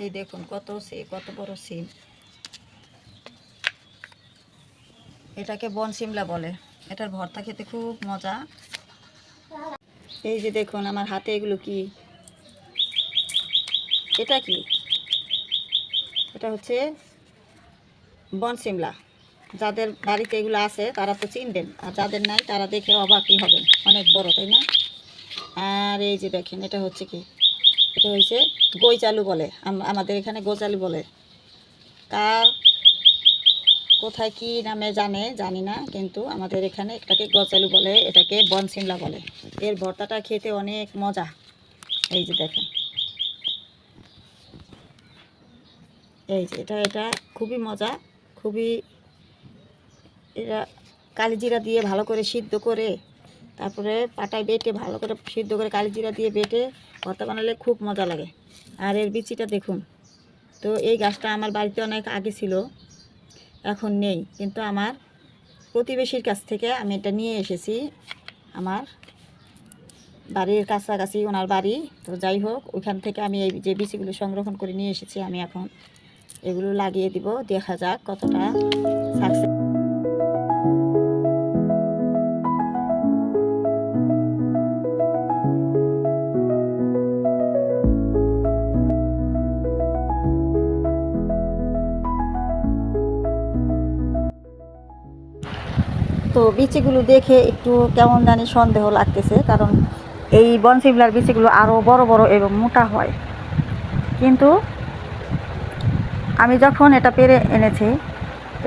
এই দেখুন কত বড় সিম। এটাকে বন সিমলা বলে। এটার ভর্তা খেতে খুব মজা। এই যে দেখুন আমার হাতে এগুলো কি, এটা কি? এটা হচ্ছে বন সিমলা। যাদের বাড়িতে এগুলো আছে তারা তো চিনবেন, আর যাদের নাই তারা দেখে অবাকই হবেন, অনেক বড়, তাই না? আর এই যে দেখেন এটা হচ্ছে কি, এটা হচ্ছে গৈচালু বলে, আমাদের এখানে গোচালু বলে। কার কোথায় কি নামে জানি না, কিন্তু আমাদের এখানে এটাকে গজালু বলে, এটাকে বন সিমলা বলে। এর ভর্তাটা খেতে অনেক মজা। এই যে দেখেন, এই যে এটা খুবই মজা, খুবই। এটা কালিজিরা দিয়ে ভালো করে সিদ্ধ করে, তারপরে পাটায় বেটে ভালো করে সিদ্ধ করে কালিজিরা দিয়ে বেটে ভর্তা বানালে খুব মজা লাগে। আর এর বিচিটা দেখুন। তো এই গাছটা আমার বাড়িতে অনেক আগে ছিল, এখন নেই, কিন্তু আমার প্রতিবেশীর কাছ থেকে আমি এটা নিয়ে এসেছি। আমার বাড়ির কাছাকাছি ওনার বাড়ি, তো যাই হোক ওইখান থেকে আমি এই যে বীজগুলো সংরক্ষণ করে নিয়ে এসেছি। আমি এখন এগুলো লাগিয়ে দিব, দেখা যাক কতটা সাকসেস। তো বিচিগুলো দেখে একটু কেমন জানি সন্দেহ লাগতেছে, কারণ এই বনসিমলার বিচিগুলো আরও বড় বড় এবং মোটা হয়। কিন্তু আমি যখন এটা পেরে এনেছি,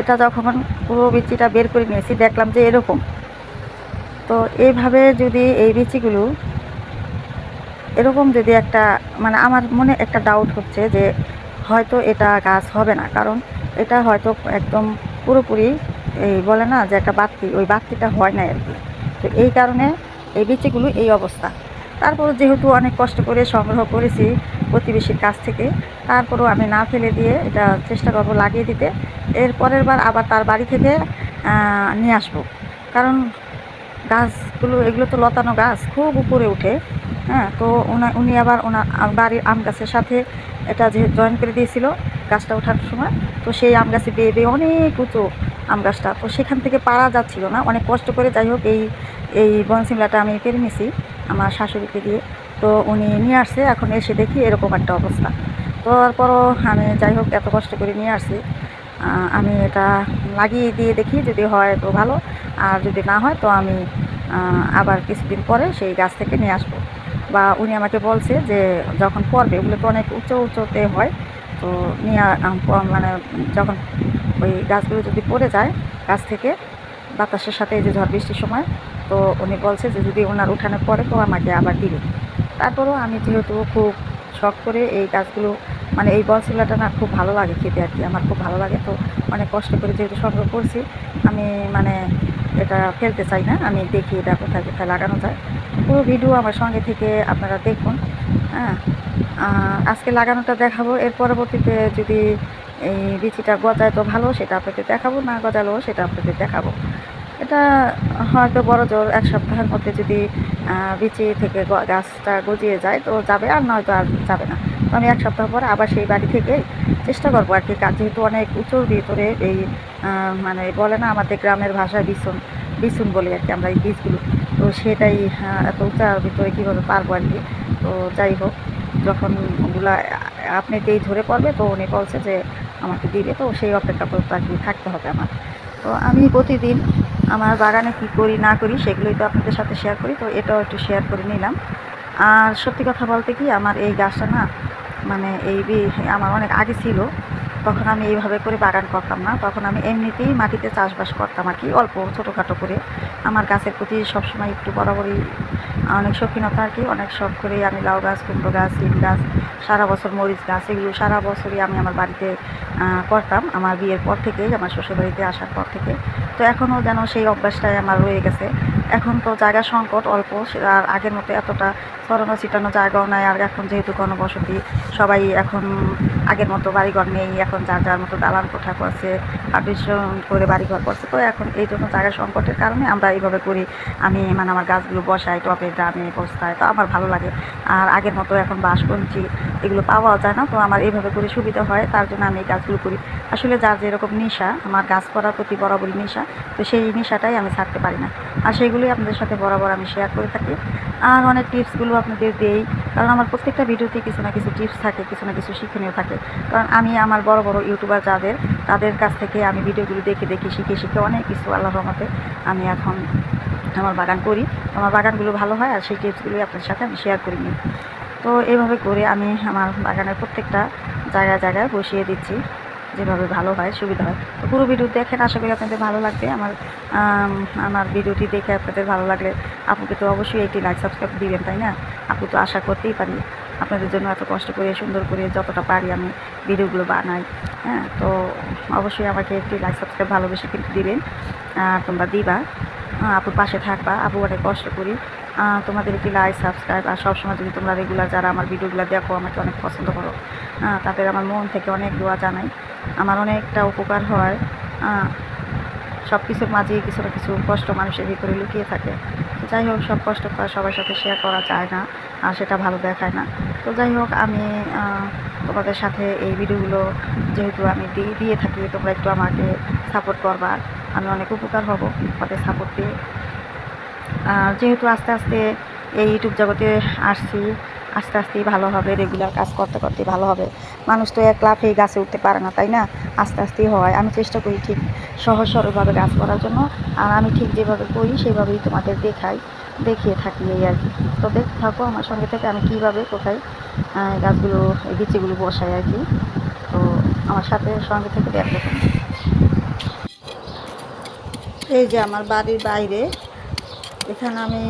এটা যখন পুরো বিচিটা বের করে নিয়েছি, দেখলাম যে এরকম। তো এইভাবে যদি এই বিচিগুলো এরকম যদি একটা, মানে আমার মনে একটা ডাউট হচ্ছে যে হয়তো এটা গাছ হবে না, কারণ এটা হয়তো একদম পুরোপুরি এই বলে না যে একটা বাতি, ওই বাতিটা হয় না আর কি। তো এই কারণে এই বিচিগুলো এই অবস্থা। তারপর যেহেতু অনেক কষ্ট করে সংগ্রহ করেছি প্রতিবেশীর কাছ থেকে, তারপরও আমি না ফেলে দিয়ে এটা চেষ্টা করবো লাগিয়ে দিতে। এর পরের বার আবার তার বাড়ি থেকে নিয়ে আসবো, কারণ গাছগুলো এগুলো তো লতানো গাছ, খুব উপরে উঠে। হ্যাঁ, তো উনি আবার ওনার বাড়ির আম গাছের সাথে এটা যে জয়েন করে দিয়েছিল গাছটা ওঠার সময়, তো সেই আম গাছে বেয়ে বেয়ে অনেক উঁচু আম গাছটা, তো সেখান থেকে পারা যাচ্ছিল না, অনেক কষ্ট করে যাই হোক এই বনসিমলাটা আমি পেরে নিয়েছি আমার শাশুড়িকে দিয়ে। তো উনি নিয়ে আসছে, এখন এসে দেখি এরকম একটা অবস্থা। তো তারপরও আমি যাই হোক এত কষ্ট করে নিয়ে আসছি, আমি এটা লাগিয়ে দিয়ে দেখি, যদি হয় তো ভালো, আর যদি না হয় তো আমি আবার কিছুদিন পরে সেই গাছ থেকে নিয়ে আসবো। বা উনি আমাকে বলছে যে যখন পড়বে, ওগুলো তো অনেক উঁচুতে হয়, তো নিয়ে মানে যখন ওই গাছগুলো যদি পড়ে যায় গাছ থেকে বাতাসের সাথে, এই যে ঝড় বৃষ্টির সময়, তো উনি বলছে যে যদি ওনার উঠানে পড়ে তো আমাকে আবার দিবে। তারপরেও আমি যেহেতু খুব শখ করে এই গাছগুলো, মানে এই বনসিমলাটা না খুব ভালো লাগে খেতে আর কি, আমার খুব ভালো লাগে। তো অনেক কষ্ট করে যেহেতু সংগ্রহ করছি, আমি মানে এটা ফেলতে চাই না, আমি দেখি এটা কোথায় কোথায় লাগানো যায়। পুরো ভিডিও আমার সঙ্গে থেকে আপনারা দেখুন। হ্যাঁ, আজকে লাগানোটা দেখাবো, এর পরবর্তীতে যদি এই বিচিটা গজায় তো ভালো, সেটা আপনাদের দেখাবো, না গজালেও সেটা আপনাদের দেখাবো। এটা হয়তো বড় জোর 1 সপ্তাহের মধ্যে যদি বিচি থেকে গাছটা গজিয়ে যায় তো যাবে, আর নয়তো আর যাবে না। তো আমি 1 সপ্তাহ পরে আবার সেই বাড়ি থেকে চেষ্টা করবো আর কি, যেহেতু অনেক উঁচুর ভিতরে এই মানে বলে না আমাদের গ্রামের ভাষায় বিছুন বিছুন বলি আর কি আমরা এই বীজগুলো, তো সেটাই এত উঁচার ভিতরে কীভাবে পারবো আর কি। তো যাই হোক, যখন ওগুলা আপনিতেই ধরে পড়বে তো উনি বলছে যে আমাকে দিবে, তো সেই অপেক্ষা করতে আর কি থাকতে হবে আমার। তো আমি প্রতিদিন আমার বাগানে কী করি না করি সেগুলোই তো আপনাদের সাথে শেয়ার করি, তো এটাও একটু শেয়ার করে নিলাম। আর সত্যি কথা বলতে কি, আমার এই গাছটা না, মানে আমার অনেক আগে ছিল, তখন আমি এইভাবে করে বাগান করতাম না, তখন আমি এমনিতেই মাটিতে চাষবাস করতাম আর কি, অল্প ছোটোখাটো করে। আমার গাছের প্রতি সবসময় একটু বরাবরই অনেক শৌখিনতা আর কি, অনেক শখ করে আমি লাউ গাছ, কুমড়ো গাছ, সিম গাছ, সারা বছর মরিচ গাছ, এগুলো সারা বছরই আমি আমার বাড়িতে করতাম, আমার বিয়ের পর থেকেই, আমার শ্বশুরবাড়িতে আসার পর থেকে। তো এখনও যেন সেই অভ্যাসটাই আমার রয়ে গেছে। এখন তো জায়গার সংকট অল্প, আর আগের মতো এতটা ছড়ানো ছিটানো জায়গাও নাই। আর এখন যেহেতু ঘনবসতি, সবাই এখন আগের মতো বাড়িঘর নেই, এখন যার যার মতো দালান কোঠা করছে, পার্টিশন করে বাড়িঘর করছে। তো এখন এই জন্য জায়গার সংকটের কারণে আমরা এইভাবে করি। আমি মানে আমার গাছগুলো বসাই টবে, ড্রামে, বস্তায়, তো আমার ভালো লাগে। আর আগের মতো এখন বাঁশকঞ্চি এগুলো পাওয়া যায় না, তো আমার এইভাবে করে সুবিধা হয়, তার জন্য আমি এই গাছগুলো করি। আসলে যার যেরকম নেশা, আমার গাছ করার প্রতি বরাবরই নেশা, তো সেই নেশাটাই আমি ছাড়তে পারি না। আর সেগুলোই আপনাদের সাথে বরাবর আমি শেয়ার করে থাকি। আর অনেক টিপসগুলো আপনাদের দেই, কারণ আমার প্রত্যেকটা ভিডিওতে কিছু না কিছু টিপস থাকে, কিছু না কিছু শিক্ষণীয় থাকে। কারণ আমি আমার বড় বড় ইউটিউবার যাদের, তাদের কাছ থেকে আমি ভিডিওগুলো দেখে দেখে শিখে শিখে অনেক কিছু আল্লাহর রহমতে আমি এখন আমার বাগান করি। আমার বাগানগুলো ভালো হয়, আর সেই টিপসগুলোই আপনাদের সাথে আমি শেয়ার করে নিই। তো এইভাবে করে আমি আমার বাগানের প্রত্যেকটা জায়গায় জায়গায় বসিয়ে দিচ্ছি, যেভাবে ভালো হয়, সুবিধা হয়। তো পুরো ভিডিও দেখেন, আশা করি আপনাদের ভালো লাগবে। আমার ভিডিওটি দেখে আপনাদের ভালো লাগলে আপুকে তো অবশ্যই একটি লাইক সাবস্ক্রাইব দিবেন, তাই না? আপু তো আশা করতেই পারি আপনাদের জন্য এত কষ্ট করে সুন্দর করে যতটা পারি আমি ভিডিওগুলো বানাই। হ্যাঁ, তো অবশ্যই আমাকে একটি লাইক সাবস্ক্রাইব ভালোবেসে কিন্তু দিবেন, আর তোমরা দিবা, আপুর পাশে থাকবা। আপু অনেক কষ্ট করি, তোমাদের একটি লাইক সাবস্ক্রাইব আর সবসময় যদি তোমরা রেগুলার যারা আমার ভিডিওগুলো দেখো, আমাকে অনেক পছন্দ করো, তাদের আমার মন থেকে অনেক দোয়া জানাই। আমার অনেকটা উপকার হয়। সব কিছুর মাঝেই কিছু না কিছু কষ্ট মানুষের ভিতরে লুকিয়ে থাকে। যাই হোক, সব কষ্ট সবার সাথে শেয়ার করা যায় না, আর সেটা ভালো দেখায় না। তো যাই হোক, আমি তোমাদের সাথে এই ভিডিওগুলো যেহেতু আমি দিয়ে থাকি, তোমরা একটু আমাকে সাপোর্ট করবা, আমি অনেক উপকার হব তোমাদের সাপোর্ট পেয়ে। যেহেতু আস্তে আস্তে এই ইউটিউব জগতে আসছি, আস্তে আস্তেই ভালো হবে, রেগুলার কাজ করতে করতে ভালো হবে। মানুষ তো এক লাফেই গাছে উঠতে পারে না, তাই না? আস্তে আস্তেই হয়। আমি চেষ্টা করি ঠিক সহজ সরলভাবে গাছ করার জন্য, আর আমি ঠিক যেভাবে করি সেভাবেই তোমাদের দেখিয়ে থাকি, এই আর কি। তো দেখতে থাকো আমার সঙ্গে থেকে আমি কীভাবে কোথায় গাছগুলো, এই বিচিগুলো বসাই আর কি। তো আমার সাথে সঙ্গে থেকে দেখো। এই যে আমার বাড়ির বাইরে, এখানে আমি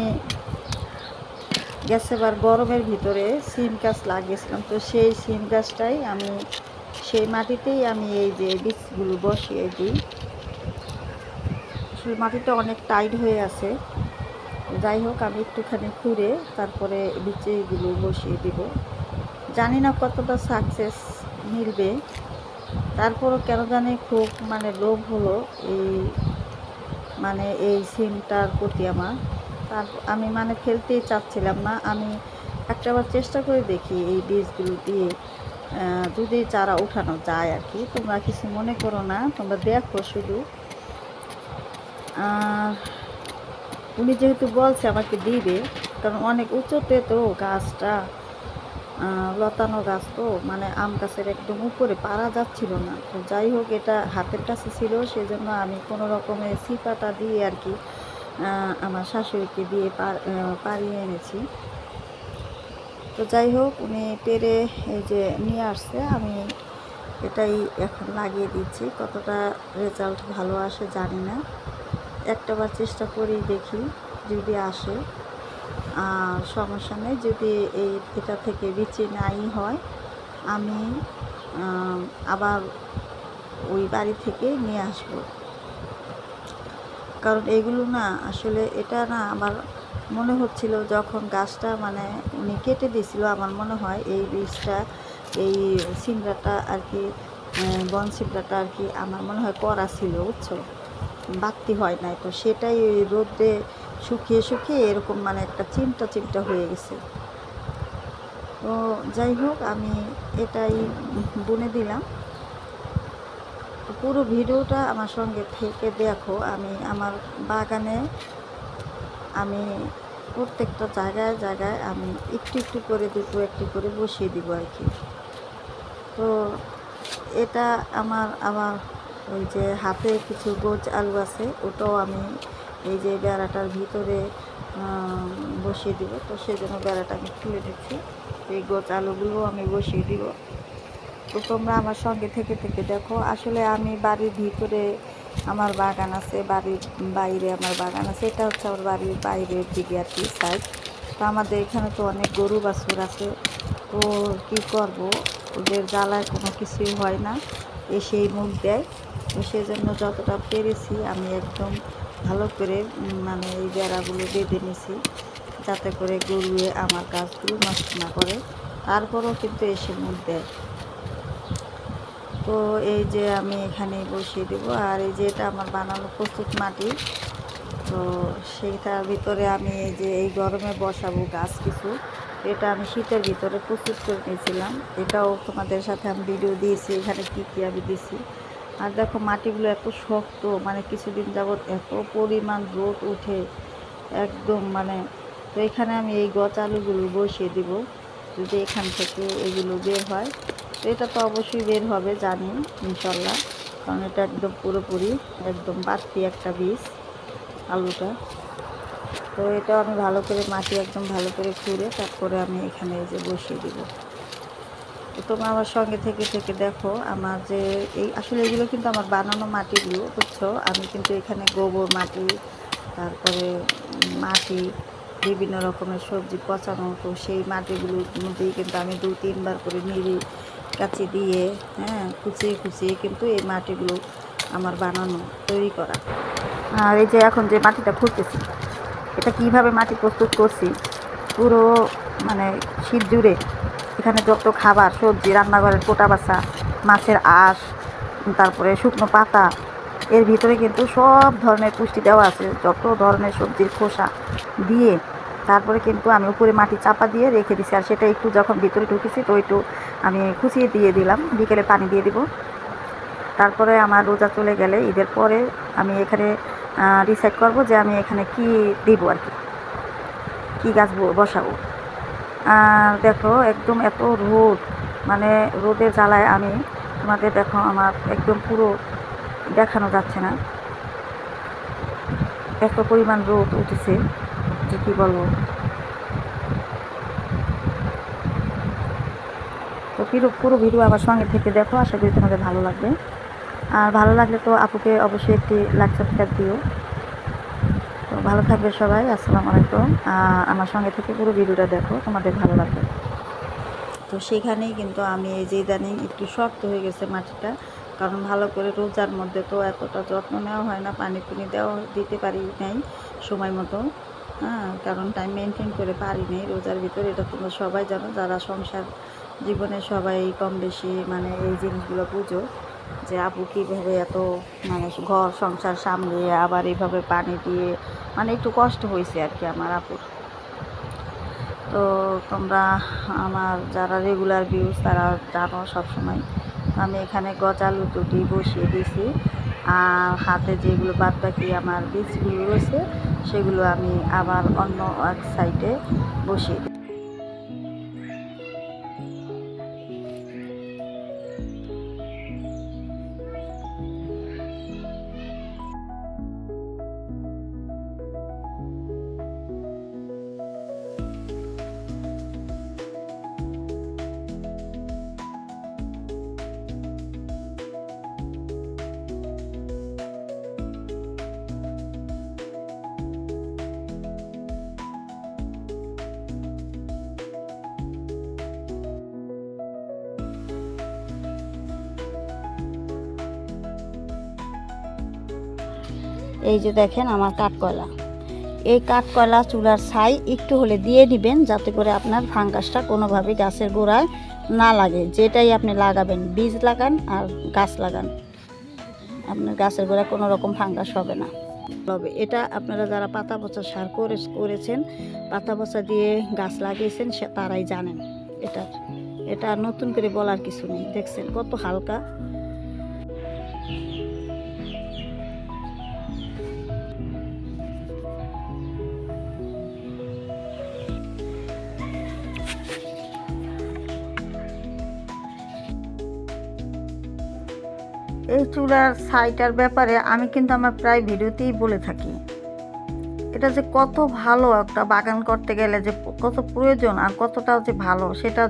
গেছেবার গরমের ভিতরে সিম গাছ লাগিয়েছিলাম, তো সেই সিম গাছটাই আমি সেই মাটিতেই আমি এই যে বীজগুলো বসিয়ে দিই। আসলে মাটিটা অনেক টাইট হয়ে আছে, যাই হোক আমি একটুখানি খুঁড়ে তারপরে বীজগুলো বসিয়ে দিব। জানি না কতটা সাকসেস মিলবে, তারপরও কেন জানি খুব মানে লোভ হলো এই সিমটার প্রতি আমার। আমি ফেলতেই চাচ্ছিলাম না। আমি একটাবার চেষ্টা করে দেখি এই বীজগুলো দিয়ে যদি চারা উঠানো যায় আর কি। তোমরা কিছু মনে করো না, তোমরা দেখো শুধু। উনি যেহেতু বলছে আমাকে দিবে, কারণ অনেক উঁচুতে তো গাছটা, লতানো গাছ তো, আম গাছের একদম উপরে পারা যাচ্ছিল না। তো যাই হোক, এটা হাতের কাছে ছিল, সেজন্য আমি কোনো রকমের সিপাটা দিয়ে আর কি আমার শাশুড়িকে দিয়ে পারিয়ে এনেছি। তো যাই হোক, উনি পেরে এই যে নিয়ে আসছে, আমি এটাই এখন লাগিয়ে দিচ্ছি। কতটা রেজাল্ট ভালো আসে জানি না, একটাবার চেষ্টা করেই দেখি যদি আসে। আর সমস্যা নেই, যদি এটা থেকে বিচি নাই হয়, আমি আবার ওই বাড়ি থেকে নিয়ে আসব। কারণ এগুলো না, আসলে এটা না, আমার মনে হচ্ছিল যখন গাছটা উনি কেটে দিয়েছিল, আমার মনে হয় এই বীজটা, এই সিমড়াটা আর কি, বন সিমড়াটা আর কি, আমার মনে হয় করা ছিল, বুঝছো, বাড়তি হয় নাই। তো সেটাই ওই রোদে শুকিয়ে শুকিয়ে এরকম একটা চিমটা চিমটা হয়ে গেছে। তো যাই হোক, আমি এটাই বুনে দিলাম। তো পুরো ভিডিওটা আমার সঙ্গে থেকে দেখো। আমি আমার বাগানে আমি প্রত্যেকটা জায়গায় জায়গায় আমি একটু একটু করে দুটো একটু করে বসিয়ে দিব আর কি। তো এটা আমার ওই যে হাতে কিছু গোছ আলু আছে, ওটাও আমি এই যে বেড়াটার ভিতরে বসিয়ে দিব। তো সেই জন্য বেড়াটা আমি খুলে দিচ্ছি, এই গোছ আলুগুলো আমি বসিয়ে দিব। তো তোমরা আমার সঙ্গে থেকে থেকে দেখো। আসলে আমি বাড়ির ভিতরে আমার বাগান আছে, বাড়ির বাইরে আমার বাগান আছে। এটা হচ্ছে আমার বাড়ির বাইরের দিকে আর কি সাইড। তো আমাদের এখানে তো অনেক গরু বাছুর আছে, তো কী করব, ওদের জ্বালায় কোনো কিছুই হয় না, এসেই মুখ দেয়। তো সেজন্য যতটা পেরেছি আমি একদম ভালো করে মানে এই বেড়াগুলো বেঁধে নিছি, যাতে করে গরুয়ে আমার গাছগুলো নষ্ট না করে। তারপরও কিন্তু এসে মুখ দেয়। তো এই যে আমি এখানে বসিয়ে দেবো। আর এই যে এটা আমার বানানো প্রস্তুত মাটি। তো সেইটার ভিতরে আমি এই যে এই গরমে বসাবো গাছ কিছু, এটা আমি শীতের ভিতরে প্রস্তুত করে নিয়েছিলাম। এটাও তোমাদের সাথে আমি ভিডিও দিয়েছি, এখানে কী কী আমি দিছি। আর দেখো মাটিগুলো এত শক্ত, মানে কিছুদিন যাবৎ এত পরিমাণ রোদ উঠে একদম মানে। তো এখানে আমি এই গচালুগুলো বসিয়ে দিব, যদি এখান থেকে এগুলো বের হয়। তো এটা তো অবশ্যই বের হবে জানি ইনশাল্লাহ, কারণ এটা একদম পুরোপুরি একদম বাড়তি একটা বীজ আলুটা। তো এটা আমি ভালো করে মাটি একদম ভালো করে খুঁড়ে তারপরে আমি এখানে এই যে বসিয়ে দিব। তো তোমরা আমার সঙ্গে থেকে থেকে দেখো আমার যে এই আসলে এগুলো কিন্তু আমার বানানো মাটিগুলো, বুঝছো। আমি কিন্তু এখানে গোবর মাটি, তারপরে মাটি, বিভিন্ন রকমের সবজি পচানো, তো সেই মাটিগুলোর মধ্যেই কিন্তু আমি 2-3 বার করে নিড়ি কাচি দিয়ে কুচিয়ে কুচিয়ে কিন্তু এই মাটিগুলো আমার বানানো তৈরি করা। আর এই যে এখন যে মাটিটা খুঁড়তেছি, এটা কিভাবে মাটি প্রস্তুত করছি পুরো মানে শীত জুড়ে এখানে যত খাবার সবজি, রান্নাঘরের কোটা বাছা, মাছের আঁশ, তারপরে শুকনো পাতা, এর ভিতরে কিন্তু সব ধরনের পুষ্টি দেওয়া আছে। যত ধরনের সবজির খোসা দিয়ে তারপরে কিন্তু আমি উপরে মাটি চাপা দিয়ে রেখে দিছি। আর সেটা একটু যখন ভিতরে ঢুকেছি তো একটু আমি খুঁচিয়ে দিয়ে দিলাম, বিকেলে পানি দিয়ে দিব। তারপরে আমার রোজা চলে গেলে ঈদের পরে আমি এখানে ডিসাইড করব যে আমি এখানে কি দিব আর কি, কী গাছ বসাবো। আর দেখো একদম এত রোদ, মানে রোদের জ্বালায় আমি তোমাদের দেখো আমার একদম পুরো দেখানো যাচ্ছে না, এত পরিমাণ রোদ উঠেছে যে কী বলবো। তো পুরো ভিডিও আমার সঙ্গে থেকে দেখো, আশা করি তোমাদের ভালো লাগবে। আর ভালো লাগলে তো আপুকে অবশ্যই একটি লাইক সাবস্ক্রাইব দিও। তো ভালো থাকবে সবাই, আসসালামু আলাইকুম। আমার সঙ্গে থেকে পুরো ভিডিওটা দেখো, তোমাদের ভালো লাগবে। তো সেখানেই কিন্তু আমি এই যে ইদানিং একটু শক্ত হয়ে গেছে মাটিটা, কারণ ভালো করে রোজার মধ্যে তো এতটা যত্ন নেওয়া হয় না, পানি দিতে পারি নাই সময় মতো, কারণ টাইম মেনটেন করে পারি নাই রোজার ভিতরে। এটা তোমরা সবাই জানো, যারা সংসার জীবনে সবাই কম বেশি মানে এই জিনিসগুলো বুঝো, যে আপু কীভাবে এত মানে ঘর সংসার সামলিয়ে আবার এইভাবে পানি দিয়ে, মানে একটু কষ্ট হয়েছে আর কি আমার আপুর। তো তোমরা আমার যারা রেগুলার ভিউজ তারা জানো সবসময় আমি এখানে গজালু দুটি বসিয়ে দিয়েছি। আর হাতে যেগুলো বাদ বাকি আমার বীজগুলো রয়েছে সেগুলো আমি আবার অন্য এক সাইডে বসিয়ে দিই। এই যে দেখেন আমার কাঠকয়লা, এই কাঠকয়লা চুলার ছাই একটু হলে দিয়ে দিবেন, যাতে করে আপনার ফাঙ্গাসটা কোনোভাবেই গাছের গোড়ায় না লাগে। যেটাই আপনি লাগাবেন, বীজ লাগান আর গাছ লাগান, আপনার গাছের গোড়ায় কোনো রকম ফাঙ্গাস হবে না। তবে এটা আপনারা যারা পাতা পচা সার করেছেন, পাতা পচা দিয়ে গাছ লাগিয়েছেন, তারাই জানেন। এটা নতুন করে বলার কিছু নেই। দেখছেন কত হালকা। এই চুলার ছাইটার ব্যাপারে আমি কিন্তু আমার প্রায় ভিডিওতেই বলে থাকি, এটা যে কত ভালো একটা বাগান করতে গেলে যে কত প্রয়োজন আর কতটা যে ভালো, সেটা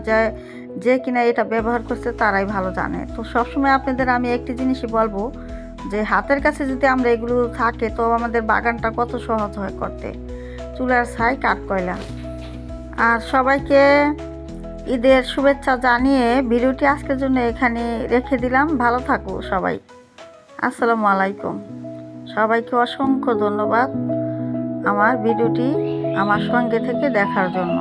যে কিনা এটা ব্যবহার করছে তারাই ভালো জানে। তো সবসময় আপনাদের আমি একটি জিনিসই বলবো, যে হাতের কাছে যদি আমরা এগুলো থাকে তো আমাদের বাগানটা কত সহজ হয় করতে। চুলার ছাই, কাঠকয়লা। আর সবাইকে ঈদের শুভেচ্ছা জানিয়ে ভিডিওটি আজকের জন্য এখানে রেখে দিলাম। ভালো থাকো সবাই, আসসালামু আলাইকুম। সবাইকে অসংখ্য ধন্যবাদ আমার ভিডিওটি আমার সঙ্গে থেকে দেখার জন্য।